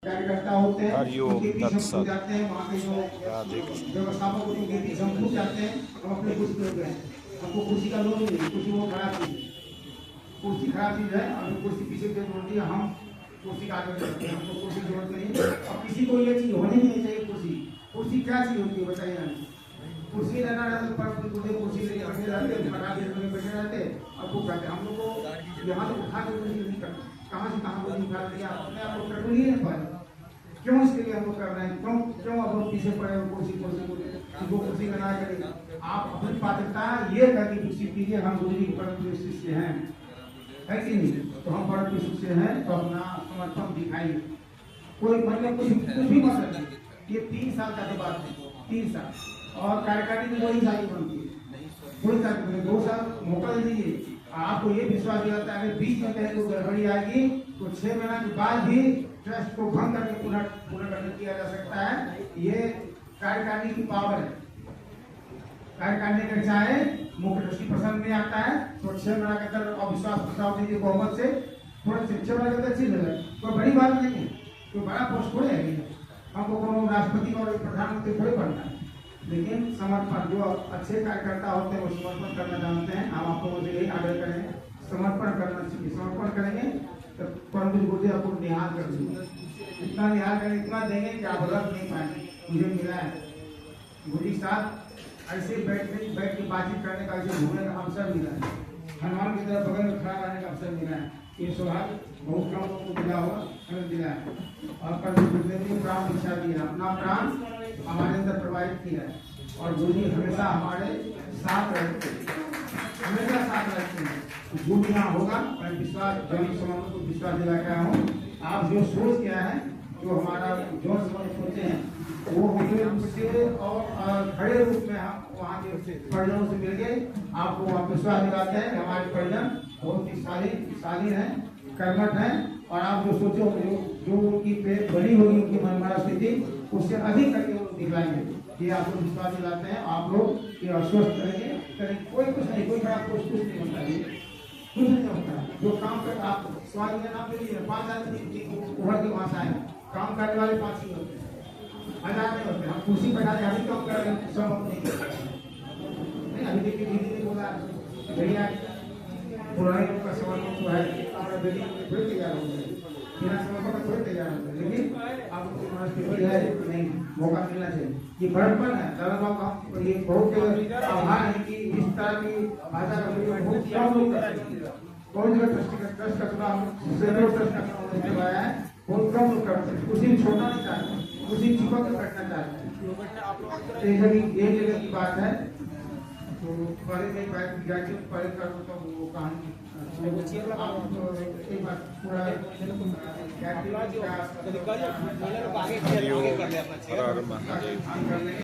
कार्यकर्ता होते हैं, हरिओम उनके बीच हम तत्सत। खो जाते हैं। वहाँ के जो राधे कृष्ण। व्यवस्थापक होते हैं, उनके बीच हम खो जाते हैं। हम अपने कुर्सी पे गए, हमको कुर्सी का लोन नहीं, कुर्सी वो खराब चीज है, कुर्सी खराब चीज है। और कुर्सी पीछे से जोड़ दिया, हम कुर्सी का आगे बढ़ते हैं, हमको कुर्सी की जरूरत नहीं। और किसी को ये चीज होनी नहीं चाहिए। कुर्सी कुर्सी क्या चीज होती है बताइए हमें। कुर्सी रहना रहता पर कुर्सी लेके हमें रहते बना के बैठे रहते और खूब रहते। हम लोग को यहाँ से उठा के कुर्सी नहीं करते, कहाँ से कहाँ कुर्सी उठा दिया, अपने आप को कंट्रोल ही नहीं पाए। क्यों इसके लिए हम लोग कर रहे हैं? क्यों अब हम पीछे पड़े हैं कुर्सी को कुर्सी बना करेगा। आप अपनी पात्रता ये करके विकसित कीजिए। हम गुरु जी परम शिष्य हैं, है कि नहीं? तो हम परम शिष्य हैं तो अपना समर्पण दिखाइए। कोई मतलब कुछ भी मतलब ये 3 साल का तो बात है, 3 साल और कार्यकारिणी में वही सारी बनती है। कोई साल 2 साल मौका दे दीजिए। आपको ये विश्वास दिलाता है अगर बीच में कहीं कोई गड़बड़ी आएगी तो 6 महीने के बाद भी ट्रस्ट को भंग करके पुनर्गठन किया जा सकता है। ये कार्यकारिणी की पावर है। कार्यकारिणी का चाहे मुख्य ट्रस्टी पसंद नहीं आता है तो 6 महीने के अंदर अविश्वास प्रस्ताव दीजिए बहुमत से, थोड़ा 6 महीने के अंदर चीज है। कोई बड़ी बात नहीं है, कोई बड़ा पोस्ट थोड़े है। हमको कोनो राष्ट्रपति और प्रधानमंत्री थोड़े बनना है। लेकिन समर्पण, जो अच्छे कार्यकर्ता होते हैं वो समर्पण करना जानते हैं। हम आपको मुझे यही आग्रह करेंगे, समर्पण करना चाहिए। समर्पण करेंगे तो परम गुरुदेव आपको निहाल कर देंगे। इतना निहाल करेंगे, इतना देंगे कि आप रख नहीं पाएंगे। मुझे मिला है गुरु जी साथ ऐसे बैठ के बातचीत करने का, ऐसे घूमने का अवसर मिला है। हनुमान की तरफ बगल में खड़ा रहने का अवसर मिला है। ये सौभाग्य बहुत कम लोगों को मिला होगा, हमें मिला है। और परम गुरुदेव ने प्राण दीक्षा दिया, अपना प्राण हमारे अंदर प्रवाहित किया है। और गुरु जी हमेशा हमारे साथ रहते हैं, हमेशा साथ रहते हैं। जो भी यहाँ होगा मैं विश्वास जन समाज को विश्वास दिला के आया हूँ। आप जो सोच क्या है, जो हमारा जो समझ सोचे हैं वो होते रूप से और खड़े रूप में हम वहाँ के परिजनों से मिल गए। आपको आप विश्वास दिलाते हैं कि हमारे परिजन बहुत ही शालीन है, कर्मठ है। और आप जो सोचो जो उनकी बड़ी होगी उनकी मनमाना स्थिति उससे अधिक करके वो दिखलाएंगे। ये आपको विश्वास दिलाते हैं। आप लोग ये आश्वस्त करेंगे, कोई कुछ नहीं, कोई बड़ा कुछ नहीं होता है, कुछ नहीं होता। जो काम कर आप स्वास्थ्य का नाम ले लीजिए, 5 आदमी उभर के वहाँ से आए, काम करने वाले 5 ही होते हैं, 1000 नहीं होते। हम कुर्सी बैठा के अभी काम कर रहे हैं, सब हम नहीं। अभी देखिए दीदी ने बोला भैया पुराने लोग का समर्पण तो है, हमारा बेटी थोड़ी तैयार हो गए, बिना समर्पण थोड़ी तैयार हो गए। लेकिन आप उनकी मनस्थिति है नहीं, मौका मिलना चाहिए। ये बड़पन है दादा बाबा का। ये बहुत आभार है कि इस तरह की भाषा का बहुत कम लोग करते हैं। कौन जगह ट्रस्ट का चुनाव ट्रस्ट का चुनाव करवाया है, बहुत कम लोग करते हैं। उसी में छोड़ना नहीं चाहते, उसी चिपक कर बैठना चाहते हैं। एक जगह की बात है तो पहले में पहले कर तो वो कहानी एक बार पूरा हरिओम हर हर महादेव।